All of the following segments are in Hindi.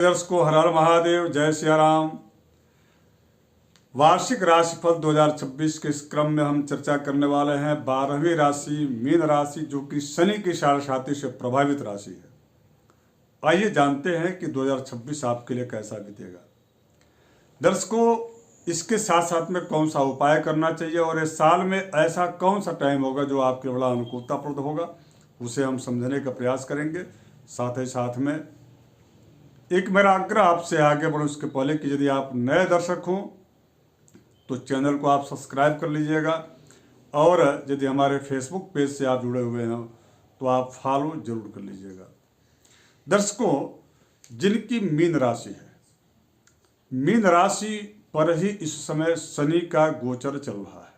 दर्शकों, हर हर महादेव, जय सिया राम। वार्षिक राशिफल 2026 के इस क्रम में हम चर्चा करने वाले हैं 12वीं राशि मीन राशि, जो कि शनि की साढ़ेसाती से प्रभावित राशि है। आइए जानते हैं कि 2026 आपके लिए कैसा बीतेगा। दर्शकों, इसके साथ साथ में कौन सा उपाय करना चाहिए और इस साल में ऐसा कौन सा टाइम होगा जो आपके बड़ा अनुकूलताप्रद होगा, उसे हम समझने का प्रयास करेंगे। साथ ही साथ में एक मेरा आग्रह आपसे आगे बढ़ो उसके पहले कि यदि आप नए दर्शक हों तो चैनल को आप सब्सक्राइब कर लीजिएगा, और यदि हमारे फेसबुक पेज से आप जुड़े हुए हैं तो आप फॉलो जरूर कर लीजिएगा। दर्शकों, जिनकी मीन राशि है, मीन राशि पर ही इस समय शनि का गोचर चल रहा है।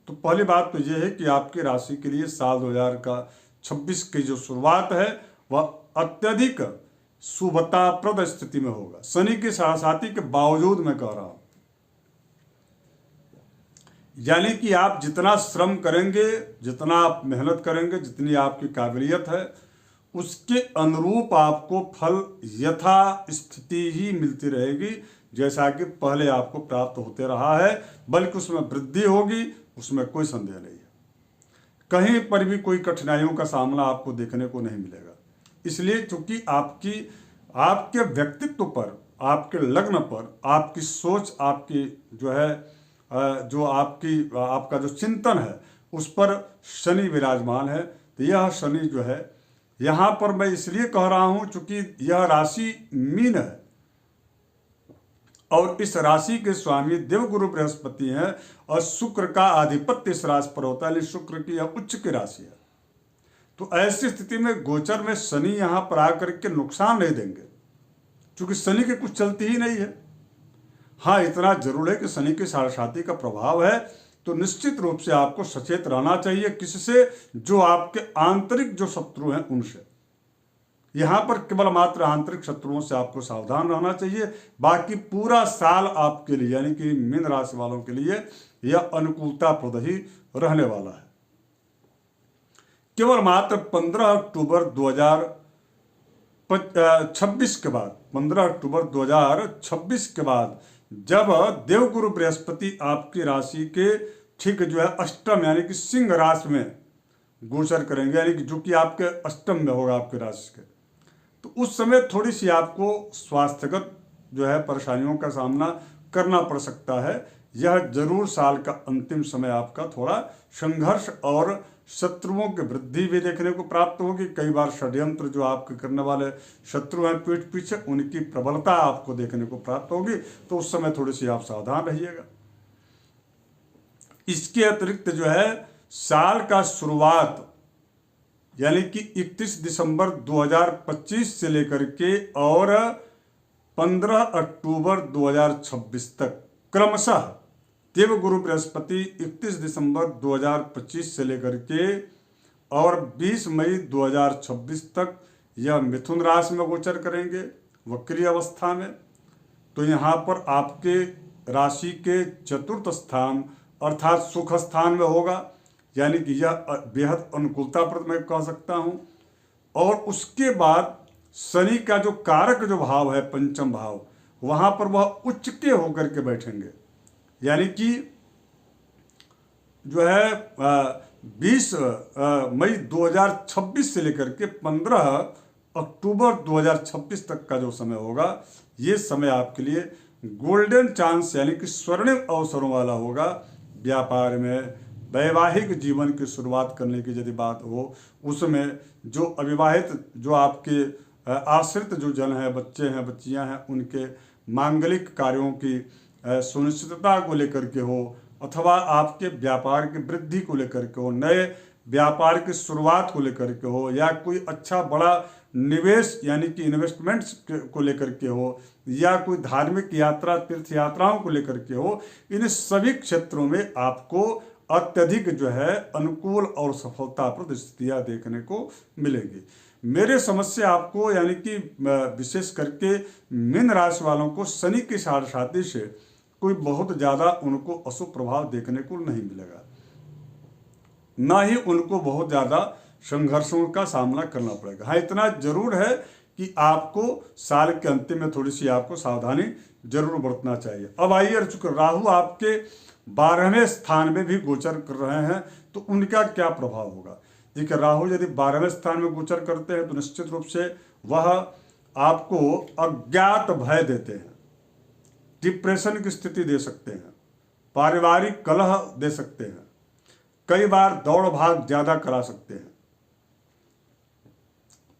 तो पहली बात तो यह है कि आपकी राशि के लिए साल 2026 की जो शुरुआत है वह अत्यधिक शुभताप्रद स्थिति में होगा। शनि की साढ़ेसाती के बावजूद मैं कह रहा हूं, यानी कि आप जितना श्रम करेंगे, जितना आप मेहनत करेंगे, जितनी आपकी काबिलियत है, उसके अनुरूप आपको फल यथा स्थिति ही मिलती रहेगी, जैसा कि पहले आपको प्राप्त होते रहा है, बल्कि उसमें वृद्धि होगी, उसमें कोई संदेह नहीं है। कहीं पर भी कोई कठिनाइयों का सामना आपको देखने को नहीं मिलेगा। इसलिए चूंकि आपके व्यक्तित्व पर, आपके लग्न पर, आपकी सोच, आपकी जो है आपका जो चिंतन है उस पर शनि विराजमान है। तो यह शनि जो है, यहाँ पर मैं इसलिए कह रहा हूँ चूंकि यह राशि मीन है और इस राशि के स्वामी देवगुरु बृहस्पति हैं, और शुक्र का आधिपत्य इस राशि पर होता है, लेकिन शुक्र की यह उच्च की राशि है। तो ऐसी स्थिति में गोचर में शनि यहाँ पर आकर के नुकसान नहीं देंगे, क्योंकि शनि के कुछ चलती ही नहीं है। हाँ, इतना जरूर है कि शनि की साढ़ेसाती का प्रभाव है, तो निश्चित रूप से आपको सचेत रहना चाहिए किससे, जो आपके आंतरिक जो शत्रु हैं उनसे। यहाँ पर केवल मात्र आंतरिक शत्रुओं से आपको सावधान रहना चाहिए। बाकी पूरा साल आपके लिए, यानी कि मीन राशि वालों के लिए यह अनुकूलताप्रद ही रहने वाला है। केवल मात्र 15 अक्टूबर 2026 के बाद, 15 अक्टूबर 2026 के बाद जब देवगुरु बृहस्पति आपकी राशि के ठीक जो है अष्टम, यानी कि सिंह राशि में गोचर करेंगे, यानी कि जो कि आपके अष्टम में होगा आपकी राशि के, तो उस समय थोड़ी सी आपको स्वास्थ्यगत जो है परेशानियों का सामना करना पड़ सकता है। यह जरूर साल का अंतिम समय आपका थोड़ा संघर्ष और शत्रुओं की वृद्धि भी देखने को प्राप्त होगी। कई बार षड्यंत्र जो आपके करने वाले शत्रु हैं पीठ पीछे, उनकी प्रबलता आपको देखने को प्राप्त होगी, तो उस समय थोड़ी सी आप सावधान रहिएगा। इसके अतिरिक्त जो है साल का शुरुआत, यानी कि 31 दिसंबर 2025 से लेकर के और 15 अक्टूबर 2026 तक क्रमशः देवगुरु बृहस्पति 31 दिसंबर 2025 से लेकर के और 20 मई 2026 तक यह मिथुन राशि में गोचर करेंगे वक्रीय अवस्था में। तो यहाँ पर आपके राशि के चतुर्थ स्थान अर्थात सुख स्थान में होगा, यानी कि यह बेहद अनुकूलताप्रद मैं कह सकता हूँ। और उसके बाद शनि का जो कारक जो भाव है, पंचम भाव, वहाँ पर वह उच्च के होकर के बैठेंगे, यानी कि जो है 20 मई 2026 से लेकर के 15 अक्टूबर 2026 तक का जो समय होगा, ये समय आपके लिए गोल्डन चांस यानी कि स्वर्णिम अवसरों वाला होगा। व्यापार में, वैवाहिक जीवन की शुरुआत करने की यदि बात हो, उसमें जो अविवाहित, जो आपके आश्रित जो जन है, बच्चे हैं, बच्चियां हैं, उनके मांगलिक कार्यों की सुनिश्चितता को लेकर के हो, अथवा आपके व्यापार की वृद्धि को लेकर के हो, नए व्यापार की शुरुआत को लेकर के हो, या कोई अच्छा बड़ा निवेश यानी कि इन्वेस्टमेंट्स को लेकर के हो, या कोई धार्मिक यात्रा, तीर्थ यात्राओं को लेकर के हो, इन सभी क्षेत्रों में आपको अत्यधिक जो है अनुकूल और सफलताप्रद स्थितियां देखने को मिलेगी। मेरे समझ से आपको, यानी कि विशेष करके मीन राशि वालों को शनि की साढ़ेसाती से कोई बहुत ज़्यादा उनको अशुभ प्रभाव देखने को नहीं मिलेगा, ना ही उनको बहुत ज़्यादा संघर्षों का सामना करना पड़ेगा। हाँ, इतना जरूर है कि आपको साल के अंतिम में थोड़ी सी आपको सावधानी जरूर बरतना चाहिए। अब आइए, चूंकि राहु आपके 12वें स्थान में भी गोचर कर रहे हैं तो उनका क्या प्रभाव होगा। देखिए, राहु यदि 12वें स्थान में गोचर करते हैं तो निश्चित रूप से वह आपको अज्ञात भय देते हैं, डिप्रेशन की स्थिति दे सकते हैं, पारिवारिक कलह दे सकते हैं, कई बार दौड़ भाग ज्यादा करा सकते हैं।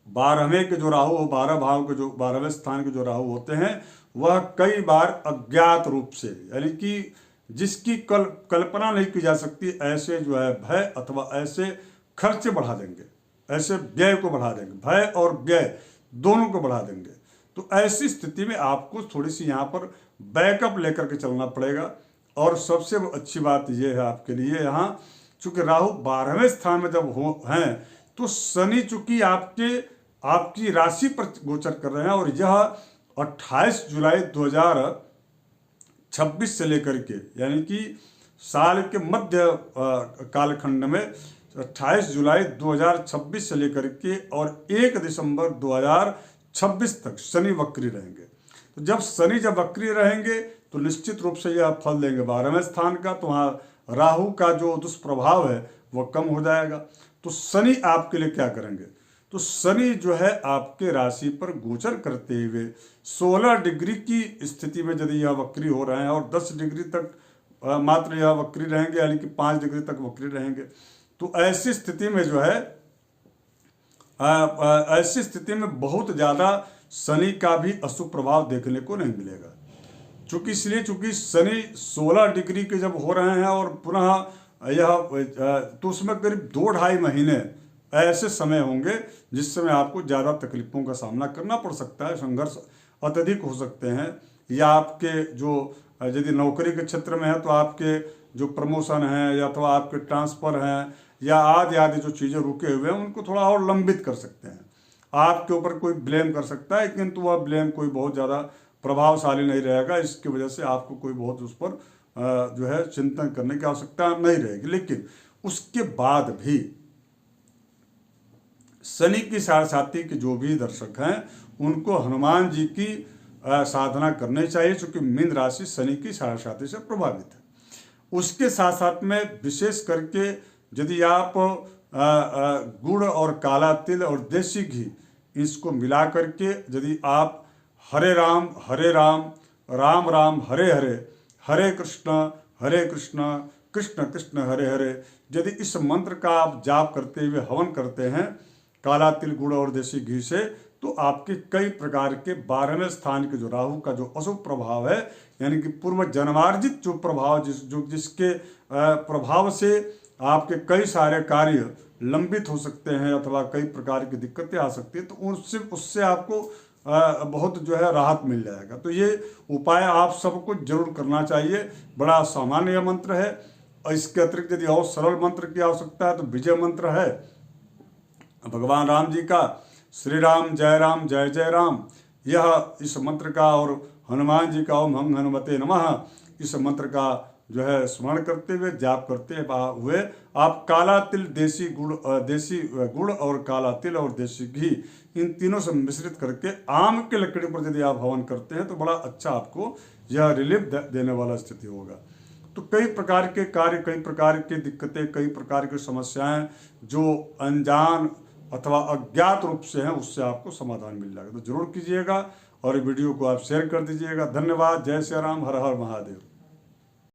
12वें के जो राहु, 12 भाव के जो 12वें स्थान के जो राहु होते हैं वह कई बार अज्ञात रूप से, यानी कि जिसकी कल्पना नहीं की जा सकती, ऐसे जो है भय अथवा ऐसे खर्चे बढ़ा देंगे, ऐसे व्यय को बढ़ा देंगे, भय और व्यय दोनों को बढ़ा देंगे। तो ऐसी स्थिति में आपको थोड़ी सी यहाँ पर बैकअप लेकर के चलना पड़ेगा। और सबसे अच्छी बात यह है आपके लिए, यहाँ चूंकि राहु 12वें स्थान में जब हैं तो शनि चूंकि आपकी राशि पर गोचर कर रहे हैं और यह 28 जुलाई 2026 से लेकर के, यानी कि साल के मध्य कालखंड में 28 जुलाई 2026 से लेकर के और 1 दिसंबर 2026 तक शनि वक्री रहेंगे। तो जब शनि वक्री रहेंगे तो निश्चित रूप से यह फल देंगे 12वें स्थान का, तो वहाँ राहु का जो दुष्प्रभाव है वह कम हो जाएगा। तो शनि आपके लिए क्या करेंगे, तो शनि जो है आपके राशि पर गोचर करते हुए 16 डिग्री की स्थिति में यदि यह वक्री हो रहे हैं और 10 डिग्री तक मात्र यह वक्री रहेंगे, यानी कि 5 डिग्री तक वक्री रहेंगे। तो ऐसी स्थिति में जो है ऐसी स्थिति में बहुत ज़्यादा शनि का भी अशुभ प्रभाव देखने को नहीं मिलेगा। चूंकि शनि 16 डिग्री के जब हो रहे हैं और पुनः यह तो उसमें करीब 2-2.5 महीने ऐसे समय होंगे जिस समय आपको ज़्यादा तकलीफों का सामना करना पड़ सकता है, संघर्ष अत्यधिक हो सकते हैं, या आपके जो यदि नौकरी के क्षेत्र में है तो आपके जो प्रमोशन है या अथवा आपके ट्रांसफ़र हैं या आदि जो चीज़ें रुके हुए हैं उनको थोड़ा और लंबित कर सकते हैं। आपके ऊपर कोई ब्लेम कर सकता है, किंतु वह ब्लेम कोई बहुत ज़्यादा प्रभावशाली नहीं रहेगा। इसकी वजह से आपको कोई बहुत उस पर जो है चिंतन करने की आवश्यकता नहीं रहेगी। लेकिन उसके बाद भी शनि की साढ़े के जो भी दर्शक हैं उनको हनुमान जी की साधना करनी चाहिए, क्योंकि मीन राशि शनि की साढ़े से प्रभावित है। उसके साथ साथ में विशेष करके यदि आप गुड़ और काला तिल और देसी घी इसको मिला करके यदि आप हरे राम राम राम हरे हरे, हरे कृष्ण कृष्ण कृष्ण हरे हरे, यदि इस मंत्र का आप जाप करते हुए हवन करते हैं काला तिल गुड़ और देसी घी से, तो आपके कई प्रकार के 12वें स्थान के जो राहु का जो अशुभ प्रभाव है, यानी कि पूर्व जन्मार्जित जो प्रभाव जिसके प्रभाव से आपके कई सारे कार्य लंबित हो सकते हैं अथवा कई प्रकार की दिक्कतें आ सकती हैं, तो उससे आपको बहुत जो है राहत मिल जाएगा। तो ये उपाय आप सबको जरूर करना चाहिए। बड़ा सामान्य मंत्र है और इसके अतिरिक्त यदि और सरल मंत्र की आवश्यकता है तो विजय मंत्र है भगवान राम जी का, श्री राम जय जय राम, यह इस मंत्र का, और हनुमान जी का ओम हम हनुमते नमः, इस मंत्र का जो है स्मरण करते हुए जाप करते हुए आप काला तिल देसी गुड़ और काला तिल और देसी घी इन तीनों से मिश्रित करके आम के लकड़ी पर यदि आप हवन करते हैं तो बड़ा अच्छा आपको यह रिलीफ देने वाला स्थिति होगा। तो कई प्रकार के कार्य, कई प्रकार की दिक्कतें, कई प्रकार की समस्याएं जो अनजान अथवा अज्ञात रूप से हैं उससे आपको समाधान मिल जाएगा। तो जरूर कीजिएगा और वीडियो को आप शेयर कर दीजिएगा। धन्यवाद। जय श्री राम। हर हर महादेव।